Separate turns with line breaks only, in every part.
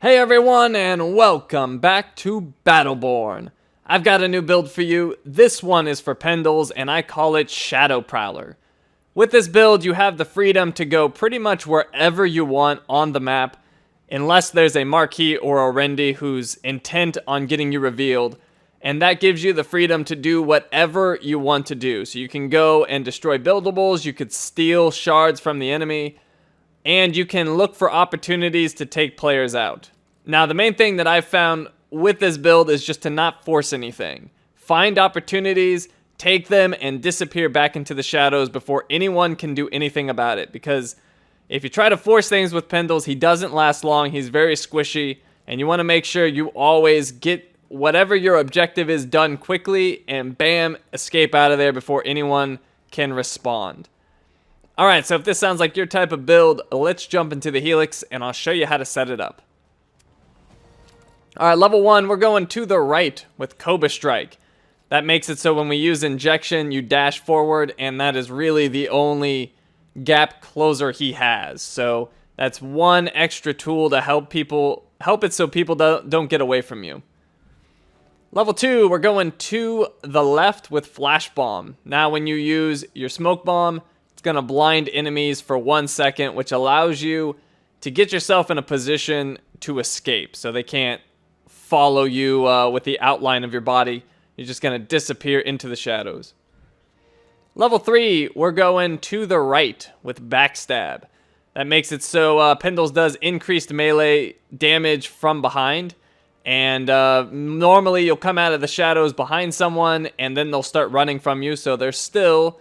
Hey everyone, and welcome back to Battleborn. I've got a new build for you. This one is for Pendles, and I call it Shadow Prowler. With this build, you have the freedom to go pretty much wherever you want on the map, unless there's a Marquis or a Rendy who's intent on getting you revealed, and that gives you the freedom to do whatever you want to do. So you can go and destroy buildables, you could steal shards from the enemy, and you can look for opportunities to take players out. Now, the main thing that I've found with this build is just to not force anything. Find opportunities, take them, and disappear back into the shadows before anyone can do anything about it. Because if you try to force things with Pendles, he doesn't last long. He's very squishy, and you want to make sure you always get whatever your objective is done quickly, and bam, escape out of there before anyone can respond. Alright, so if this sounds like your type of build, let's jump into the Helix, and I'll show you how to set it up. Alright, level 1, we're going to the right with Cobra Strike. That makes it so when we use injection, you dash forward, and that is really the only gap closer he has. So that's one extra tool to help it so people don't get away from you. Level 2, we're going to the left with Flash Bomb. Now when you use your Smoke Bomb, it's going to blind enemies for 1 second, which allows you to get yourself in a position to escape. So they can't follow you with the outline of your body. You're just going to disappear into the shadows. Level 3, we're going to the right with Backstab. That makes it so Pendles does increased melee damage from behind. And normally you'll come out of the shadows behind someone, and then they'll start running from you. So they're still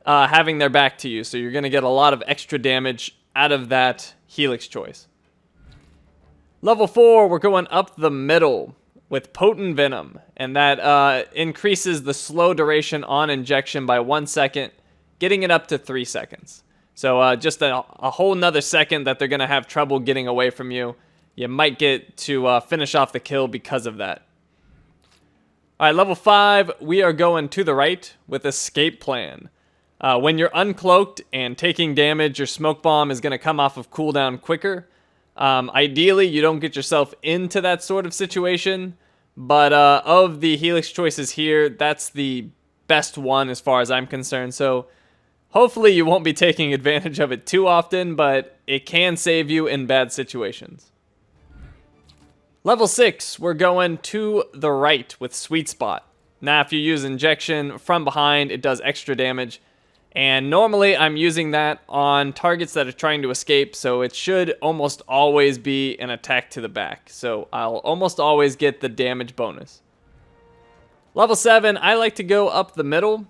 having their back to you. So you're going to get a lot of extra damage out of that Helix choice. Level 4, we're going up the middle with Potent Venom, and that increases the slow duration on injection by 1 second, getting it up to 3 seconds. So just a whole nother second that they're going to have trouble getting away from you. You might get to finish off the kill because of that. Alright, level 5, we are going to the right with Escape Plan. When you're uncloaked and taking damage, your Smoke Bomb is going to come off of cooldown quicker. Ideally, you don't get yourself into that sort of situation, but of the Helix choices here, that's the best one as far as I'm concerned. So hopefully you won't be taking advantage of it too often, but it can save you in bad situations. Level 6, we're going to the right with Sweet Spot. Now, if you use injection from behind, it does extra damage. And normally I'm using that on targets that are trying to escape, so it should almost always be an attack to the back. So I'll almost always get the damage bonus. Level 7, I like to go up the middle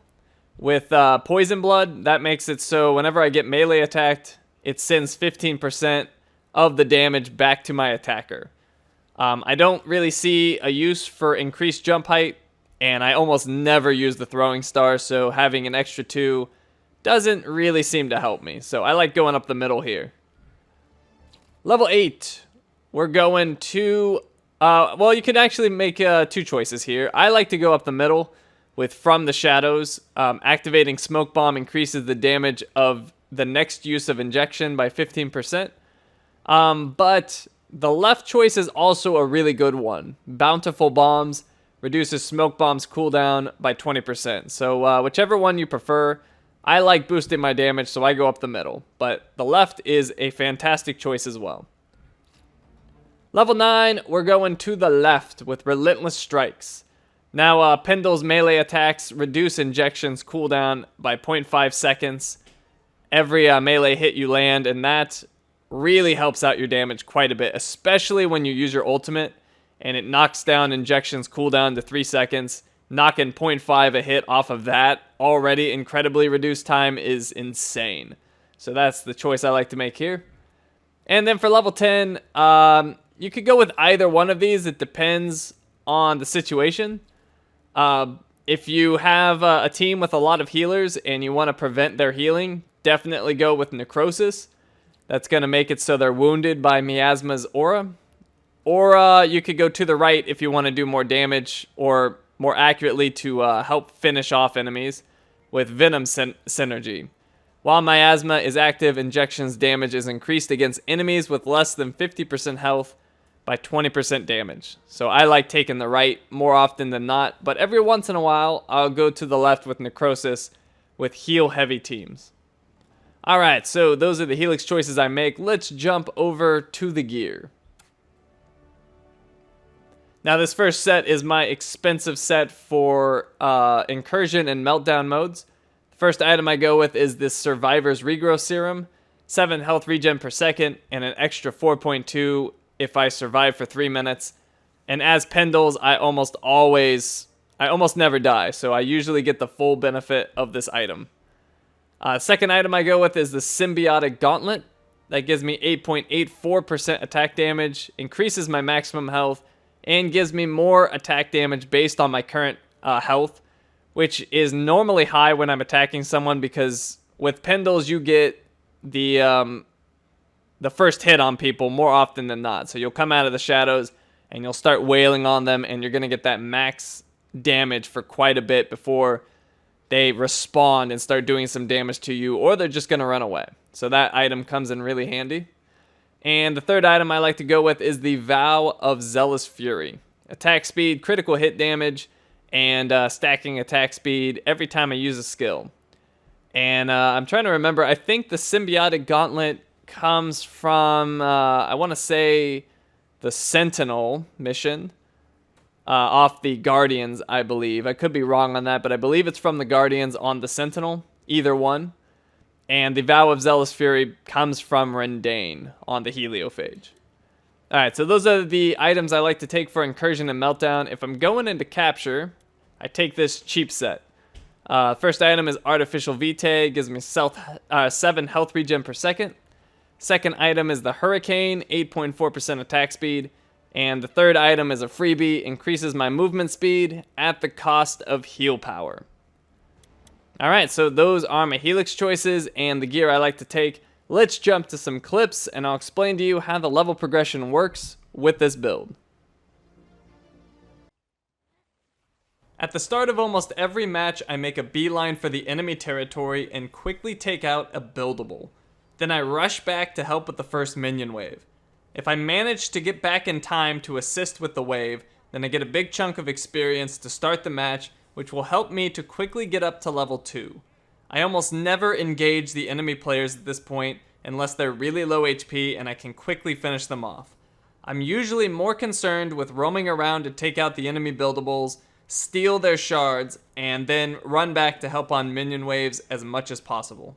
with Poison Blood. That makes it so whenever I get melee attacked, it sends 15% of the damage back to my attacker. I don't really see a use for increased jump height, and I almost never use the throwing star, so having an extra 2 doesn't really seem to help me. So I like going up the middle here. Level 8, we're going to, well, you can actually make 2 choices here. I like to go up the middle with From the Shadows. Activating Smoke Bomb increases the damage of the next use of injection by 15%. But the left choice is also a really good one. Bountiful Bombs reduces Smoke Bomb's cooldown by 20%. So whichever one you prefer. I like boosting my damage, so I go up the middle. But the left is a fantastic choice as well. Level 9, we're going to the left with Relentless Strikes. Now, Pendles melee attacks reduce injections cooldown by 0.5 seconds. Every melee hit you land, and that really helps out your damage quite a bit, especially when you use your ultimate, and it knocks down injections cooldown to 3 seconds. Knocking 0.5 a hit off of that already incredibly reduced time is insane. So that's the choice I like to make here. And then for level 10, you could go with either one of these. It depends on the situation. If you have a team with a lot of healers and you want to prevent their healing, definitely go with Necrosis. That's going to make it so they're wounded by Miasma's aura. Or you could go to the right if you want to do more damage, or more accurately to help finish off enemies with Venom synergy. While Miasma is active, injections damage is increased against enemies with less than 50% health by 20% damage. So I like taking the right more often than not, but every once in a while, I'll go to the left with Necrosis with heal-heavy teams. Alright, so those are the Helix choices I make. Let's jump over to the gear. Now this first set is my expensive set for Incursion and Meltdown modes. The first item I go with is this Survivor's Regrowth Serum, 7 health regen per second, and an extra 4.2 if I survive for 3 minutes. And as Pendles, I almost never die, so I usually get the full benefit of this item. Second item I go with is the Symbiotic Gauntlet. That gives me 8.84% attack damage, increases my maximum health, and gives me more attack damage based on my current health, which is normally high when I'm attacking someone because with Pendles you get the first hit on people more often than not. So you'll come out of the shadows and you'll start wailing on them and you're going to get that max damage for quite a bit before they respawn and start doing some damage to you, or they're just going to run away. So that item comes in really handy. And the third item I like to go with is the Vow of Zealous Fury. Attack speed, critical hit damage, and stacking attack speed every time I use a skill. And I'm trying to remember, I think the Symbiotic Gauntlet comes from, I want to say, the Sentinel mission off the Guardians, I believe. I could be wrong on that, but I believe it's from the Guardians on the Sentinel, either one. And the Vow of Zealous Fury comes from Rendain on the Heliophage. Alright, so those are the items I like to take for Incursion and Meltdown. If I'm going into Capture, I take this cheap set. First item is Artificial Vitae, gives me 7 health regen per second. Second item is the Hurricane, 8.4% attack speed. And the third item is a freebie, increases my movement speed at the cost of heal power. Alright, so those are my Helix choices and the gear I like to take. Let's jump to some clips and I'll explain to you how the level progression works with this build. At the start of almost every match, I make a beeline for the enemy territory and quickly take out a buildable. Then I rush back to help with the first minion wave. If I manage to get back in time to assist with the wave, then I get a big chunk of experience to start the match, which will help me to quickly get up to level 2. I almost never engage the enemy players at this point unless they're really low HP and I can quickly finish them off. I'm usually more concerned with roaming around to take out the enemy buildables, steal their shards, and then run back to help on minion waves as much as possible.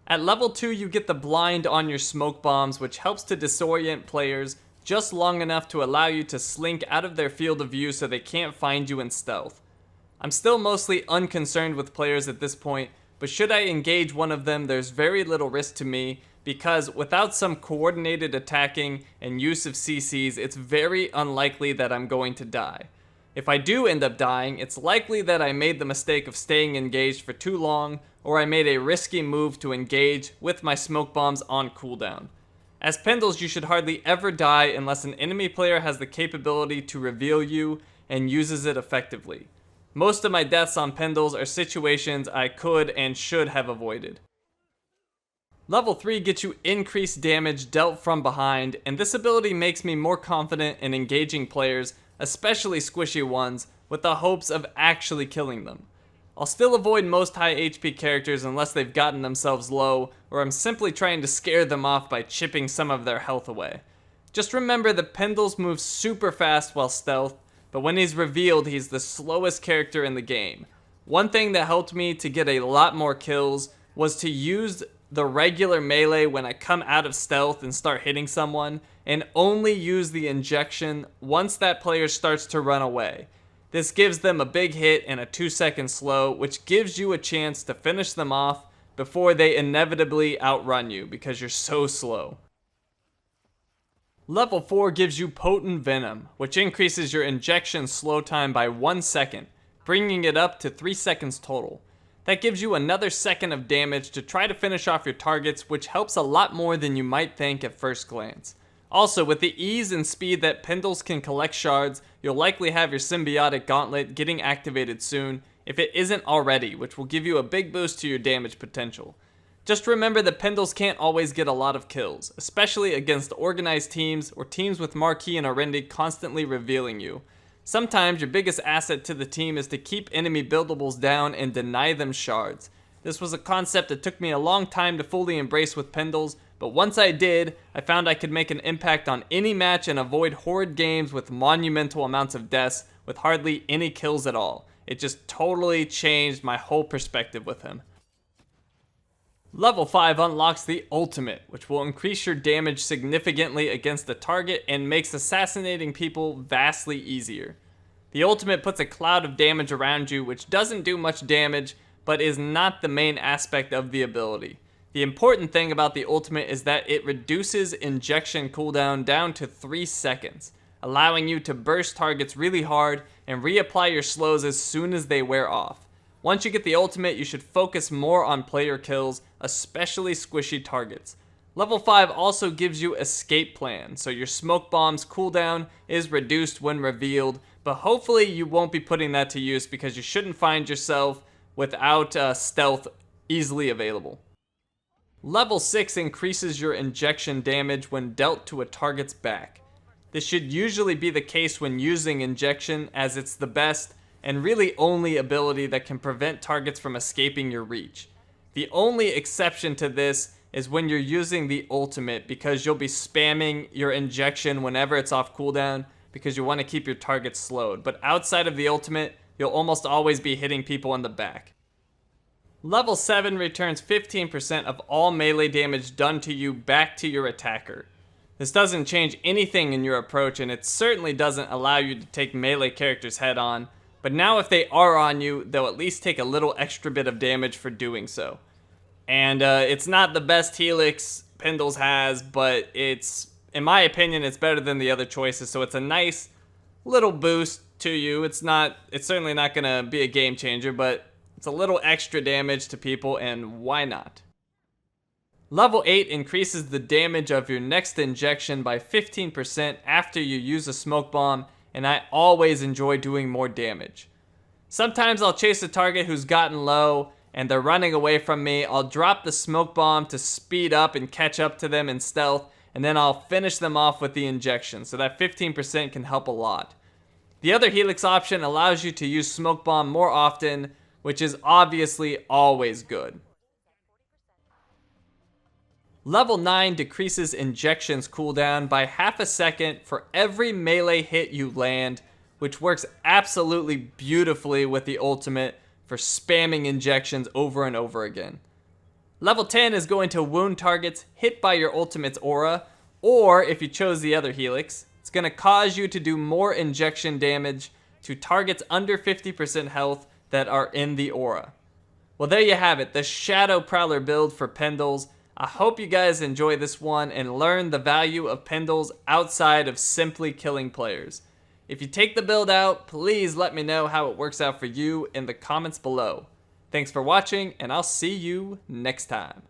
At level 2 you get the blind on your smoke bombs, which helps to disorient players just long enough to allow you to slink out of their field of view so they can't find you in stealth. I'm still mostly unconcerned with players at this point, but should I engage one of them, there's very little risk to me because without some coordinated attacking and use of CCs, it's very unlikely that I'm going to die. If I do end up dying, it's likely that I made the mistake of staying engaged for too long, or I made a risky move to engage with my smoke bombs on cooldown. As Pendles, you should hardly ever die unless an enemy player has the capability to reveal you and uses it effectively. Most of my deaths on Pendles are situations I could and should have avoided. Level 3 gets you increased damage dealt from behind, and this ability makes me more confident in engaging players, especially squishy ones, with the hopes of actually killing them. I'll still avoid most high HP characters unless they've gotten themselves low, or I'm simply trying to scare them off by chipping some of their health away. Just remember that Pendles moves super fast while stealth, but when he's revealed, he's the slowest character in the game. One thing that helped me to get a lot more kills was to use the regular melee when I come out of stealth and start hitting someone, and only use the injection once that player starts to run away. This gives them a big hit and a 2-second slow, which gives you a chance to finish them off before they inevitably outrun you because you're so slow. Level 4 gives you Potent Venom, which increases your injection slow time by 1 second, bringing it up to 3 seconds total. That gives you another second of damage to try to finish off your targets, which helps a lot more than you might think at first glance. Also, with the ease and speed that Pendles can collect shards, you'll likely have your Symbiotic Gauntlet getting activated soon, if it isn't already, which will give you a big boost to your damage potential. Just remember that Pendles can't always get a lot of kills, especially against organized teams or teams with Marquis and Arendi constantly revealing you. Sometimes your biggest asset to the team is to keep enemy buildables down and deny them shards. This was a concept that took me a long time to fully embrace with Pendles, but once I did, I found I could make an impact on any match and avoid horrid games with monumental amounts of deaths with hardly any kills at all. It just totally changed my whole perspective with him. Level 5 unlocks the ultimate, which will increase your damage significantly against the target and makes assassinating people vastly easier. The ultimate puts a cloud of damage around you, which doesn't do much damage, but is not the main aspect of the ability. The important thing about the ultimate is that it reduces injection cooldown down to 3 seconds, allowing you to burst targets really hard and reapply your slows as soon as they wear off. Once you get the ultimate, you should focus more on player kills, especially squishy targets. Level 5 also gives you escape plan, so your smoke bomb's cooldown is reduced when revealed, but hopefully you won't be putting that to use because you shouldn't find yourself without stealth easily available. Level 6 increases your injection damage when dealt to a target's back. This should usually be the case when using injection, as it's the best and really only ability that can prevent targets from escaping your reach. The only exception to this is when you're using the ultimate, because you'll be spamming your injection whenever it's off cooldown because you want to keep your targets slowed. But outside of the ultimate, you'll almost always be hitting people in the back. Level 7 returns 15% of all melee damage done to you back to your attacker. This doesn't change anything in your approach, and it certainly doesn't allow you to take melee characters head on. But now if they are on you, they'll at least take a little extra bit of damage for doing so. And it's not the best Helix Pendles has, but it's, in my opinion, it's better than the other choices. So it's a nice little boost to you. It's certainly not going to be a game changer, but it's a little extra damage to people, and why not? Level 8 increases the damage of your next injection by 15% after you use a smoke bomb, and I always enjoy doing more damage. Sometimes I'll chase a target who's gotten low and they're running away from me. I'll drop the smoke bomb to speed up and catch up to them in stealth, and then I'll finish them off with the injection, so that 15% can help a lot. The other Helix option allows you to use smoke bomb more often, which is obviously always good. Level 9 decreases injections cooldown by half a second for every melee hit you land, which works absolutely beautifully with the ultimate for spamming injections over and over again. Level 10 is going to wound targets hit by your ultimate's aura, or if you chose the other Helix, it's going to cause you to do more injection damage to targets under 50% health that are in the aura. Well, there you have it, the Shadow Prowler build for Pendles. I hope you guys enjoy this one and learn the value of Pendles outside of simply killing players. If you take the build out, please let me know how it works out for you in the comments below. Thanks for watching, and I'll see you next time.